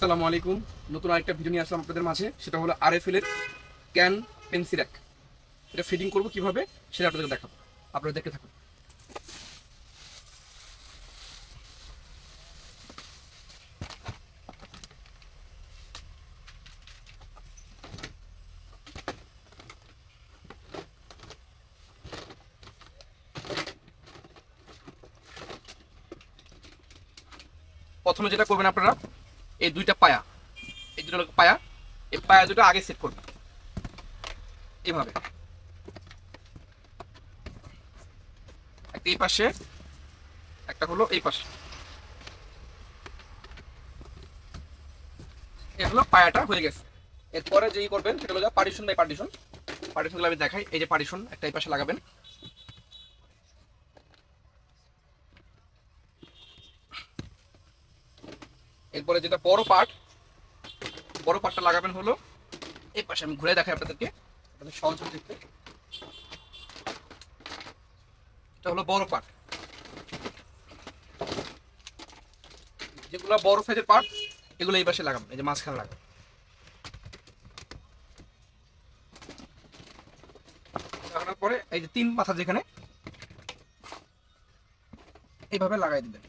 আসসালামু আলাইকুম। নতুন আরেকটা ভিডিও নিয়ে আসলাম আপনাদের মাঝে। সেটা হলো আরএফএল এর ক্যান পেন্সি র্যাক। এটা ফিটিং করব কিভাবে সেটা আপনাদের দেখাবো। আপনারা দেখতে থাকুন। প্রথমে যেটা করবেন আপনারা, এই দুইটা পায়া, এই দুটো পায়া, এই পায়া দুটো আগে সেট করবেন এভাবে। একটা এই পাশে, একটা হলো এই পাশে। এই হলো পায়াটা হয়ে গেছে। এরপরে যেই করবেন সেটা হলো পার্টিশন বাই পার্টিশন। পার্টিশনগুলো আমি দেখাই। এই যে পার্টিশন, একটা এই পাশে লাগাবেন। এরপরে যেটা বড় পার্টটা লাগাবেন হলো এই পাশে। আমি ঘুরে দেখাই আপনাদেরকে, আপনাদের সহজ দেখতে। এটা হলো বড় পার্ট। যেগুলো বড় সাইজের পার্ট এগুলো এই পাশে লাগাবেন, এই যে মাঝখানে লাগাবেন। লাগানোর পরে এই যে তিন মাথা যেখানে এইভাবে লাগাই দিবেন।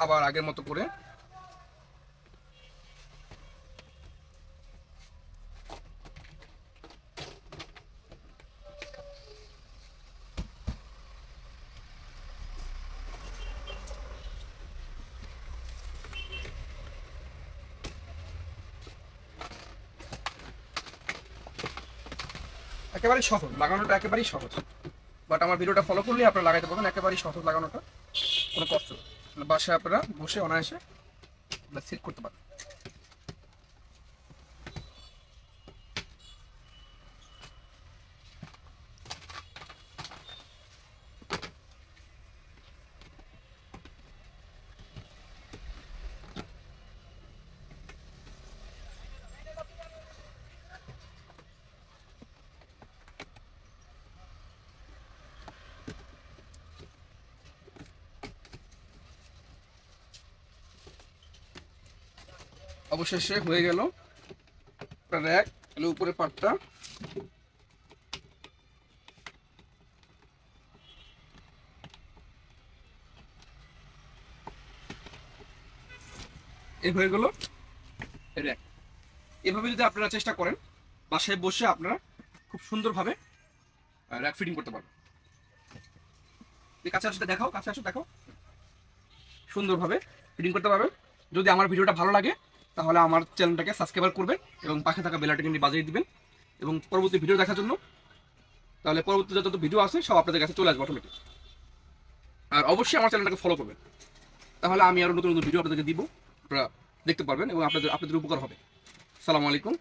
আবার আগের মতো করে একেবারেই সহজ লাগানোটা, একেবারেই সহজ। বাট আমার ভিডিওটা ফলো করলে আপনারা লাগাইতে পারবেন। একেবারেই সহজ লাগানোটা, কোনো কষ্ট না। বাসায় আপনারা বসে অনায়াসে সেট করতে পারবেন। অবশেষে হয়ে গেল র্যাক। তাহলে উপরের পার্টটা এই হয়ে গেল র্যাক। এভাবে যদি আপনারা চেষ্টা করেন, বাসায় বসে আপনারা খুব সুন্দরভাবে র্যাক ফিটিং করতে পারবেন। কাছে আসতে দেখাও, কাছে আসো দেখাও। সুন্দরভাবে ফিটিং করতে পারবেন। যদি আমার ভিডিওটা ভালো লাগে তাহলে আমার চ্যানেলটাকে সাবস্ক্রাইব করবেন এবং পাশে থাকা বেল আইকনটি বাজিয়ে দিবেন। এবং পরবর্তী ভিডিও দেখার জন্য, তাহলে পরবর্তী যত ভিডিও আছে সব আপনাদের কাছে চলে আসবে অটোমেটিক। আর অবশ্যই আমার চ্যানেলটাকে ফলো করবেন, তাহলে আমি আরও নতুন নতুন ভিডিও আপনাদেরকে দিব, আপনারা দেখতে পারবেন এবং আপনাদের উপকার হবে। আসসালামু আলাইকুম।